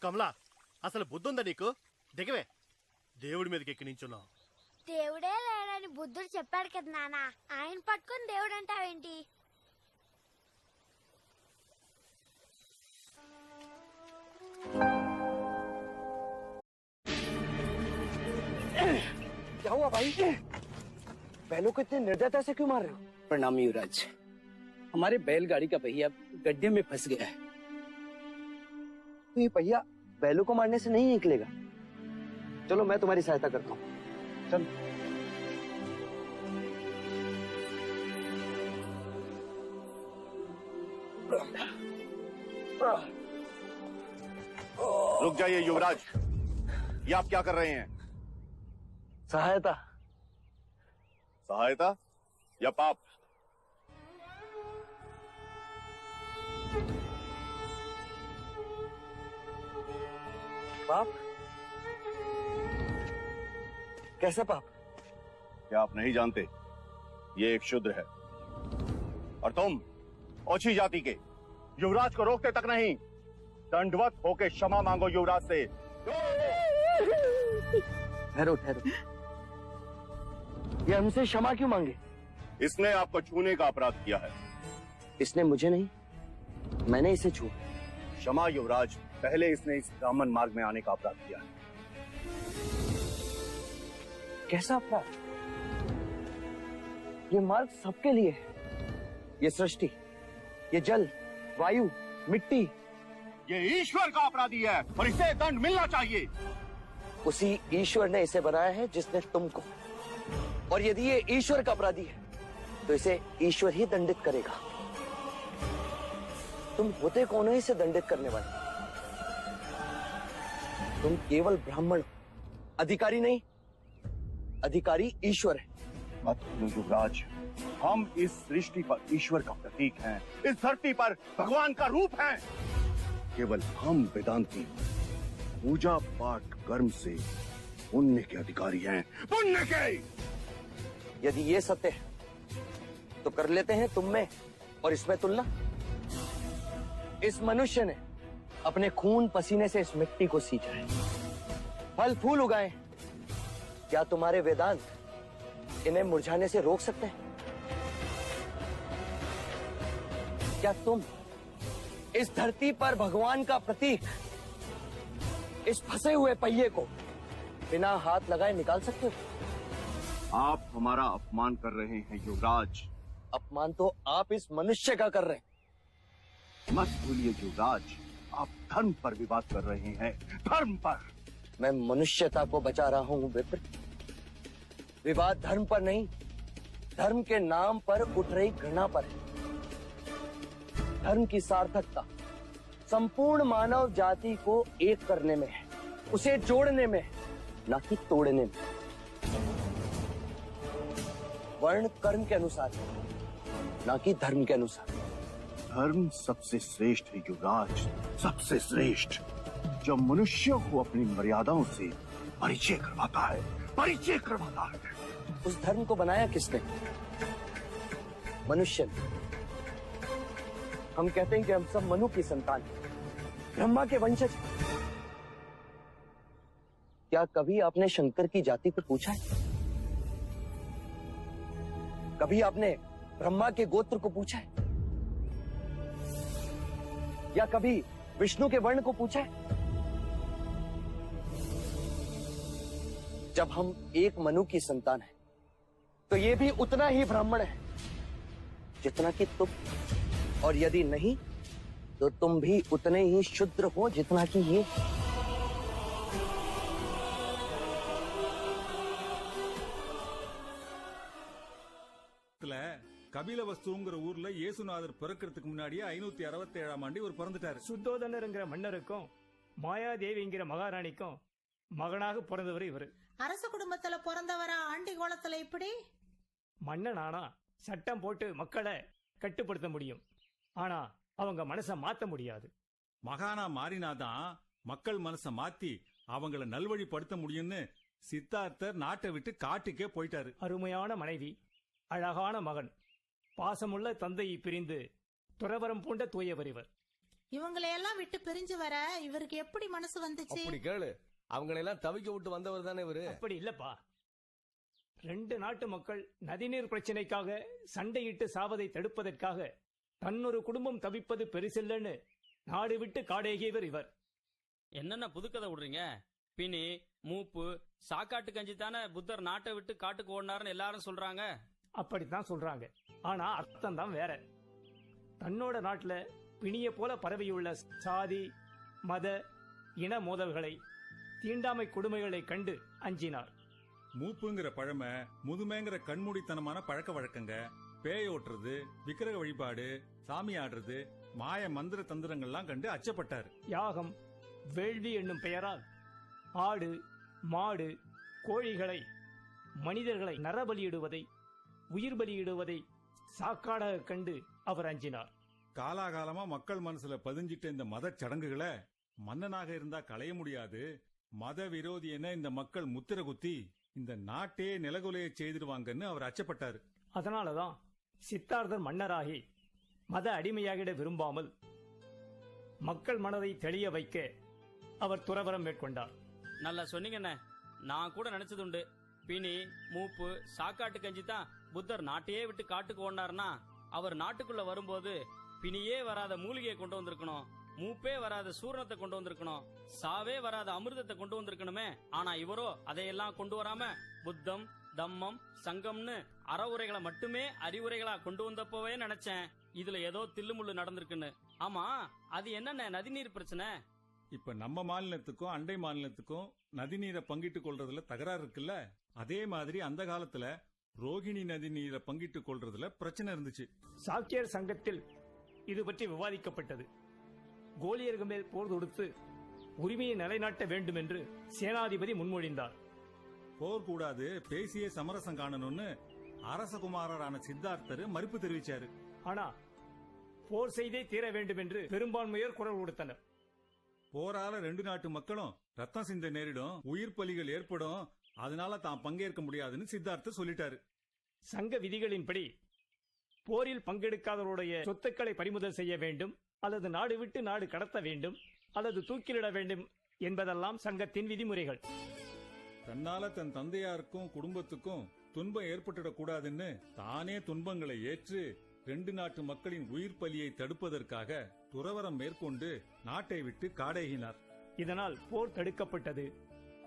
కమలా అసలు బుద్ధుందా నీకు? దిగవే, దేవుడి మీదకి ఎక్కి నించున్నావు. దేవుడే లేడని బుద్ధుడు చెప్పాడు కదా నాన్న, ఆయన పట్టుకుని దేవుడు అంటావేంటి? क्या हुआ भाई? बैलों को इतने निर्दयता से क्यों मार रहे हो? प्रणाम युवराज, हमारे बैलगाड़ी का पहिया गड्ढे में फंस गया है। तो ये पहिया बैलों को मारने से नहीं निकलेगा। चलो मैं तुम्हारी सहायता करता हूँ। चलो। रुक जाइए युवराज, ये आप क्या कर रहे हैं? सहायता। सहायता या पाप? पाप? कैसा पाप? क्या आप नहीं जानते? ये एक शूद्र है और तुम ओछी जाति के युवराज को रोकते तक नहीं, दंडवत होके क्षमा मांगो युवराज से। ठहरो ठहरो, ये हमसे क्षमा क्यों मांगे? इसने आपको छूने का अपराध किया है। इसने मुझे नहीं, मैंने इसे छुआ। क्षमा युवराज, पहले इसने इस ब्राह्मण मार्ग में आने का अपराध किया है। कैसा अपराध? ये मार्ग सबके लिए है। ये सृष्टि, ये जल, वायु, मिट्टी, ये ईश्वर का अपराधी है और इसे दंड मिलना चाहिए। उसी ईश्वर ने इसे बनाया है जिसने तुमको, और यदि ये ईश्वर का अपराधी है तो इसे ईश्वर ही दंडित करेगा। तुम होते कौन हो इसे दंडित करने वाले? तुम केवल ब्राह्मण हो, अधिकारी नहीं। अधिकारी ईश्वर है। मत भूलो युवराज, हम इस सृष्टि पर ईश्वर का प्रतीक हैं, इस धरती पर भगवान का रूप हैं। केवल हम वेदांती पूजा पाठ कर्म से पुण्य के अधिकारी हैं, पुण्य के। यदि ये सत्य है तो कर लेते हैं तुम में और इसमें तुलना। इस मनुष्य ने अपने खून पसीने से इस मिट्टी को सींचा है, फल फूल उगाए। क्या तुम्हारे वेदांत इन्हें मुरझाने से रोक सकते हैं? क्या तुम इस धरती पर भगवान का प्रतीक, इस फंसे हुए पहिए को बिना हाथ लगाए निकाल सकते हो? आप हमारा अपमान कर रहे हैं युवराज। अपमान तो आप इस मनुष्य का कर रहे हैं। मत भूलिए युवराज, आप धर्म पर विवाद कर रहे हैं, धर्म पर। मैं मनुष्यता को बचा रहा हूं विप्र। विवाद धर्म पर नहीं, धर्म के नाम पर उठ रही घृणा पर है। धर्म की सार्थकता संपूर्ण मानव जाति को एक करने में है, उसे जोड़ने में है, ना कि तोड़ने में। वर्ण कर्म के अनुसार है, ना कि धर्म के अनुसार। धर्म सबसे श्रेष्ठ है युवराज, सबसे श्रेष्ठ, जो मनुष्यों को अपनी मर्यादाओं से परिचय करवाता है, परिचय करवाता है। उस धर्म को बनाया किसने? मनुष्य ने। हम कहते हैं कि हम सब मनु की संतान हैं, ब्रह्मा के वंशज हैं। क्या कभी आपने शंकर की जाति को पूछा है? कभी आपने ब्रह्मा के गोत्र को पूछा है? या कभी विष्णु के वर्ण को पूछा है? जब हम एक मनु की संतान हैं, तो ये भी उतना ही ब्राह्मण है जितना कि तुम, और यदि नहीं तो तुम भी उतने ही शूद्र हो जितना कि ये। கபிலவஸ்துங்கிற ஊர்ல இயேசுநாதர் பிறக்கிறதுக்கு முன்னாடியே 567ஆம் ஆண்டு இவர் பிறந்துட்டாரு. சுத்தோதனருங்கிற மன்னருக்கும் மாயாதேவிங்கிற மகாராணிக்கும் மகனாக பிறந்தவர் இவரு. அரச குடும்பத்துல பிறந்தவரா ஆண்டி கோலத்துல இப்படி? மன்னன் ஆனா சட்டம் போட்டு மக்களை கட்டுப்படுத்த முடியும், ஆனா அவங்க மனசை மாத்த முடியாது. மகானா மாறினாதான் மக்கள் மனசை மாத்தி அவங்கள நல்வழிப்படுத்த முடியும்னு சித்தார்த்தர் நாட்டை விட்டு காட்டுக்கே போயிட்டாரு. அருமையான மனைவி, அழகான மகன், பாசமுள்ள தந்தையை பிரிந்து துறவரம் பூண்ட தூயவர் இவர். இவங்களையெல்லாம் விட்டு பிரிஞ்சு வர இவருக்கு எப்படி மனசு வந்துச்சு? அப்படி கேளு, அவங்களெல்லாம் தவிக்க விட்டு வந்தவர் தானே இவரு. அப்படி இல்லப்பா. 2 நாட்டு மக்கள் நதிநீர் பிரச்சனைக்காக சண்டையிட்டு சாவதை தடுப்பதற்காக தன்னொரு குடும்பம் தவிப்பது பெருசில்லன்னு நாடு விட்டு காடேகியவர் இவர். என்னென்ன புதுக்கதை விடுறீங்க? பிணி, மூப்பு, சாக்காட்டு கஞ்சி தானே புத்தர் நாட்டை விட்டு காட்டுக்கு ஓடினாருன்னு எல்லாரும் சொல்றாங்க. அப்படித்தான் சொல்றாங்க. ஆனா அர்த்தம் தான் வேற. தன்னோட நாட்டுல பிணிய போல பரவியுள்ள சாதி, மத, இன மோதல்களை, தீண்டாமை கொடுமைகளை கண்டு அஞ்சினார். மூப்புங்கிற பழமை முதுமைங்கிற கண்மூடித்தனமான பழக்க வழக்கங்க, பேய் ஓட்டுறது, விக்கிரக வழிபாடு, சாமி ஆடுறது, மாய மந்திர தந்திரங்கள்லாம் கண்டு அச்சப்பட்டார். யாகம், வேள்வி என்னும் பெயரால் ஆடு, மாடு, கோழிகளை, மனிதர்களை நரபலியிடுவதை, உயிர் பலியிடுவதை சாக்காடாக கண்டு அவர் அஞ்சினார். காலாகாலமா மக்கள் மனசுல பதிஞ்சிட்ட இந்த மத சடங்குகளை மன்னனாக இருந்தா களைய முடியாது, மத விரோதி என இந்த மக்கள் முத்திர குத்தி இந்த நாட்டே நிலகுலைய செய்திருவாங்கன்னு அவர் அச்சப்பட்டாரு. அதனாலதான் சித்தார்த்தர் மன்னராகி மத அடிமையாகிட விரும்பாமல் மக்கள் மனதை தெளிய வைக்க அவர் துறவரம் மேற்கொண்டார். நல்லா சொன்னீங்கண்ணே. நான் கூட நினைச்சதுண்டு, பிணி, மூப்பு, சாக்காட்டு கஞ்சி தான் புத்தர் நாட்டையே விட்டு காட்டுக்கு ஓடினார்னா அவர் நாட்டுக்குள்ள வரும்போது பிணியே வராத மூலிகையை கொண்டு வந்திருக்கணும், மூப்பே வராத சூரணத்தை கொண்டு வந்திருக்கணும், சாவே வராத அமிர்தத்தை கொண்டு வந்திருக்கணுமே. ஆனா இவரோ அதையெல்லாம் கொண்டு வராம புத்தம், தம்மம், சங்கம்னு அறவுரைகளை மட்டுமே அறிவுரைகளா கொண்டு வந்தப்பவே நினைச்சேன் இதுல ஏதோ தில்லுமுள்ளு நடந்திருக்குன்னு. ஆமா, அது என்னென்ன நதிநீர் பிரச்சனை? இப்ப நம்ம மாநிலத்துக்கும் அண்டை மாநிலத்துக்கும் நதிநீரை பங்கிட்டுக் கொள்றதுல தகராறு இருக்குல்ல, அதே மாதிரி அந்த காலத்துல ரோகிணி நதி நீரை பங்கிட்டுக் கொள்றதுல பிரச்சனை இருந்துச்சு. சாக்கியர் சங்கத்தில் இது பற்றி விவாதிக்கப்பட்டது. கோலியர்கள் மேல் போர் தொடுத்து உரிமையை நிலைநாட்ட வேண்டும் என்று சேனாதிபதி முன்மொழிந்தார். போர் கூடாது, பேசியே சமரசம் காணணும்னு அரசகுமாரரான சித்தார்த்தர் மறுப்பு தெரிவிச்சாரு. ஆனா போர் செய்தே தீர வேண்டும் என்று பெரும்பான்மையோர் குரல் கொடுத்தனர். போரால 2 நாட்டு மக்களும் ரத்தம் சிந்த நேரிடும், உயிர் பலிகள் ஏற்படும், அதனால தான் பங்கேற்க முடியாதுன்னு சித்தார்த்தர் சொல்லிட்டாரு. சங்க விதிகளின்படி போரில் பங்கெடுக்காதவருடைய சொத்துக்களை பறிமுதல் செய்ய வேண்டும், அல்லது நாடு விட்டு நாடு கடத்த வேண்டும், அல்லது தூக்கிலிட வேண்டும் என்பதெல்லாம் சங்கத்தின் விதிமுறைகள். தன்னால தன் தந்தையாருக்கும் குடும்பத்துக்கும் துன்பம் ஏற்பட்டுடக் கூடாதுன்னு தானே துன்பங்களை ஏற்று 2 நாட்டு மக்களின் உயிர் பலியை தடுப்பதற்காக துறவரம் மேற்கொண்டு நாட்டை விட்டு காடேகினார். இதனால் போர் தடுக்கப்பட்டது,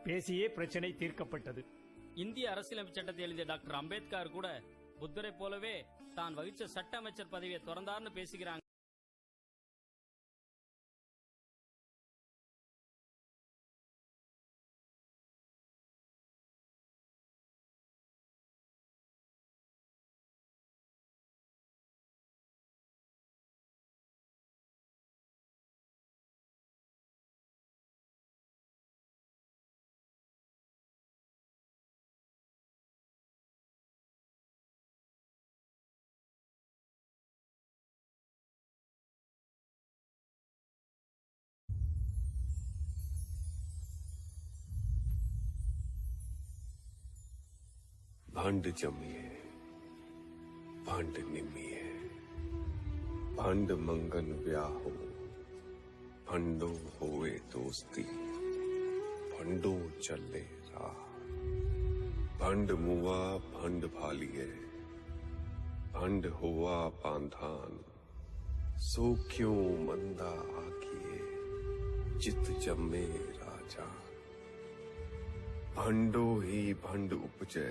பேசியே பிரச்சனை தீர்க்கப்பட்டது. இந்திய அரசியலமைப்பு சட்டத்தை எழுதிய டாக்டர் அம்பேத்கர் கூட புத்தரை போலவே தான் வகிச்ச சட்ட அமைச்சர் பதவியை துறந்தார்னு பேசுகிறாங்க. भांड जमिए, भांड निमिए, भांड मंगन व्याहो, भंडो होए दोस्ती, भंडो चले राह, भंड मुआ भंड भालिए, भंड हुआ पांधान, सो क्यों मंदा आकिए, चित जमे राजा, भंडो ही भंड उपजे,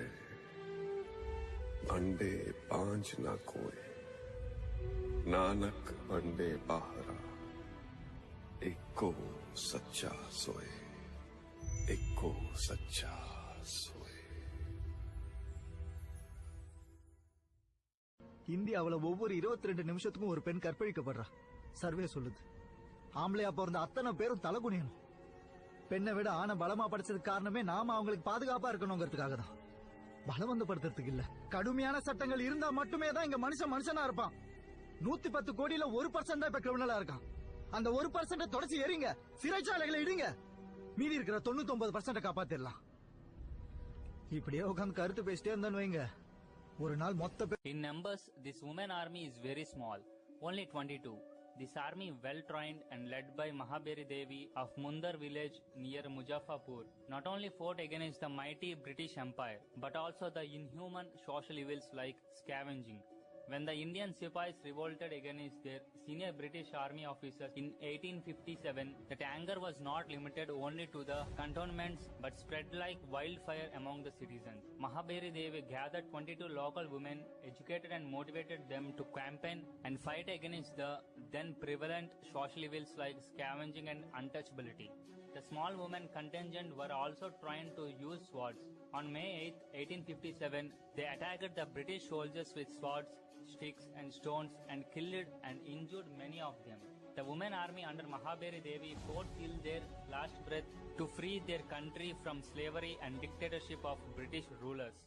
भंडे पांच ना कोय, नानक भंडे बाहरा, एको सच्चा सोए, एको सच्चा सोए. இந்தியாவுல ஒவ்வொரு 22 நிமிஷத்துக்கும் ஒரு பெண் கற்பழிக்கப்படுறா. சர்வே சொல்லுது. ஆம்பளையா பிறந்த அத்தனை பேரும் தலகுனியணும். பெண்ணை விட ஆணை பலமா படைச்சதுக்கு காரணமே நாம அவங்களுக்கு பாதுகாப்பா இருக்கணுங்கிறதுக்காக தான். பலவந்தப்படுத்துறதுக்கு இல்ல. கடுமையான சட்டங்கள் இருந்தா மட்டுமே தான் இங்க மனுஷனா இருப்பான். 110 கோடியில 1% தான் இப்ப கிரிமினலா இருக்கான். அந்த 1% தொடச்சி எறிங்க, சிறைச்சாலைகளை இடுங்க, மீதி இருக்கிற 99% காப்பாத்திடலாம். இப்படியே உட்காந்து கருத்து பேசிட்டே இருந்தான்னு வைங்க, ஒரு நாள் மொத்த In numbers, this women army is very small, only 22. This army, well trained and led by Mahaberi Devi of Mundar village near Muzaffarpur, not only fought against the mighty British Empire but also the inhuman social evils like scavenging. When the Indian Sipais revolted against their senior British army officers in 1857, that anger was not limited only to the cantonments but spread like wildfire among the citizens. Mahaberi Devi gathered 22 local women, educated and motivated them to campaign and fight against the then prevalent social evils like scavenging and untouchability. The small women contingent were also trained to use swords. On May 8, 1857, they attacked the British soldiers with swords, sticks and stones and killed and injured many of them. The women army under Mahaberi Devi fought till their last breath to free their country from slavery and dictatorship of British rulers.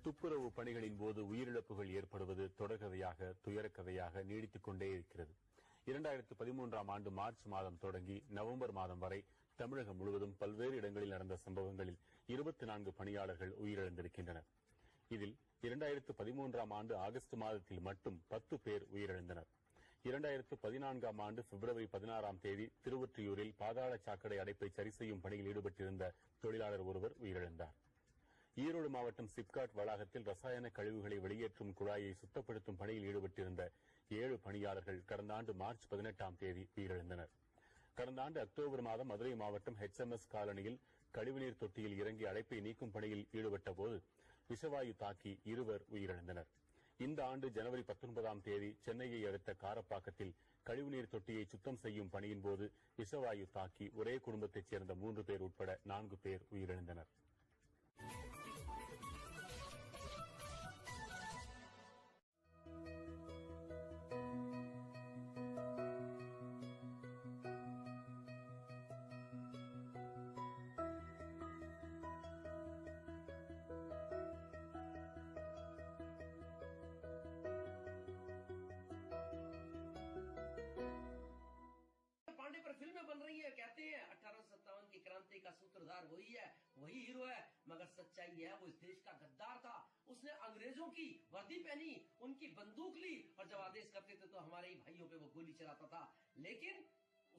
துப்புரவு பணிகளின் போது உயிரிழப்புகள் ஏற்படுவது தொடர்கதையாக துயரக்கதையாக நீடித்துக் கொண்டே இருக்கிறது. 2013ஆம் ஆண்டு March மாதம் தொடங்கி நவம்பர் மாதம் வரை தமிழகம் முழுவதும் பல்வேறு இடங்களில் நடந்த சம்பவங்களில் 24 பணியாளர்கள் உயிரிழந்திருக்கின்றனர். இதில் 2013ஆம் ஆண்டு ஆகஸ்ட் மாதத்தில் மட்டும் 10 பேர் உயிரிழந்தனர். 2014ஆம் ஆண்டு பிப்ரவரி 16ஆம் தேதி திருவொற்றியூரில் பாதாள சாக்கடை அடைப்பை சரி செய்யும் பணியில் ஈடுபட்டிருந்த தொழிலாளர் ஒருவர் உயிரிழந்தார். ஈரோடு மாவட்டம் சிப்காட் வளாகத்தில் ரசாயன கழிவுகளை வெளியேற்றும் குழாயை சுத்தப்படுத்தும் பணியில் ஈடுபட்டிருந்த 7 பணியாளர்கள் கடந்த ஆண்டு மார்ச் 18ஆம் தேதி உயிரிழந்தனர். கடந்த ஆண்டு அக்டோபர் மாதம் மதுரை மாவட்டம் HMS காலனியில் கழிவுநீர் தொட்டியில் இறங்கி அடைப்பை நீக்கும் பணியில் ஈடுபட்ட போது விஷவாயு தாக்கி 2 உயிரிழந்தனர். இந்த ஆண்டு ஜனவரி 19ஆம் தேதி சென்னையை அடுத்த காரப்பாக்கத்தில் கழிவுநீர் தொட்டியை சுத்தம் செய்யும் பணியின் போது விஷவாயு தாக்கி ஒரே குடும்பத்தைச் சேர்ந்த 3 பேர் உட்பட 4 பேர் உயிரிழந்தனர். फिल्में बन रही है, कहते हैं 1857 की क्रांति का सूत्रधार वही है, वही हीरो है, मगर सच्चाई है वो इस देश का गद्दार था। उसने अंग्रेजों की वर्दी पहनी, उनकी बंदूक ली और जब आदेश करते थे तो हमारे ही भाइयों पे वो गोली चलाता था। लेकिन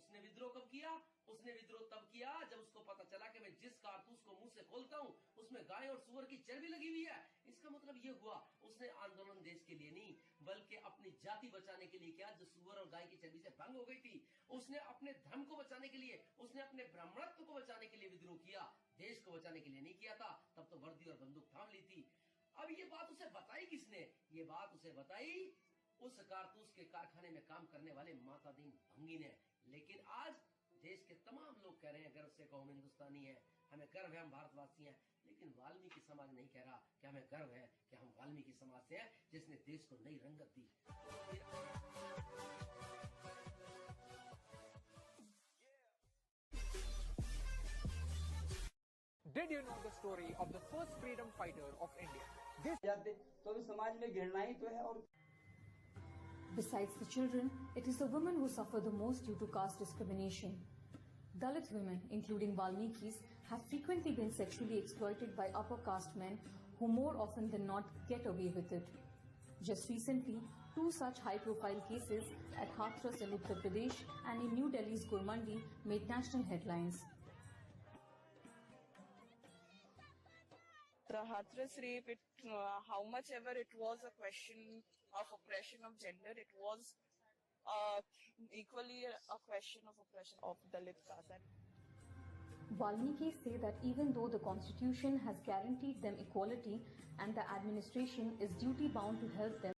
उसने विद्रोह कब किया? उसने विद्रोह तब किया जब उसको पता चला कि मैं जिस कारतूस को मुंह से खोलता हूँ उसमें गाय और सुअर की चर्बी लगी हुई है। इसका मतलब ये हुआ उसने आंदोलन देश के लिए नहीं बल्कि अपनी जाति बचाने के लिए किया, जो सुअर और गाय की चर्बी से भंग हो गई थी। उसने अपने धर्म को बचाने के लिए, उसने अपने ब्राह्मणत्व को बचाने के लिए विद्रोह किया, देश को बचाने के लिए नहीं किया था। तब तो वर्दी और बंदूक थाम ली थी। अब ये बात उसे बताई किसने? ये बात उसे बताई उस कारतूस के कारखाने में काम करने वाले माता दीन भंगी ने। लेकिन आज देश के तमाम लोग कह रहे हैं गर्व से कहो हम हिंदुस्तानी हैं, हमें गर्व है हम भारतवासी हैं। लेकिन वाल्मीकि समाज नहीं कह रहा कि हमें गर्व है कि हम वाल्मीकि समाज से हैं जिसने देश को नई रंगत दी। Did you know the story of the first freedom fighter of India? तो समाज में घृणा ही तो है। और Besides the children, it is the women who suffer the most due to caste discrimination. Dalit women, including Valmikis, have frequently been sexually exploited by upper caste men who more often than not get away with it. Just recently, 2 such high-profile cases at Hathras in Uttar Pradesh and in New Delhi's Gurmandi made national headlines. The Hathras rape, how much ever it was a question of oppression of gender, it was equally a question of oppression of Dalit caste. Valmiki say that even though the constitution has guaranteed them equality and the administration is duty bound to help them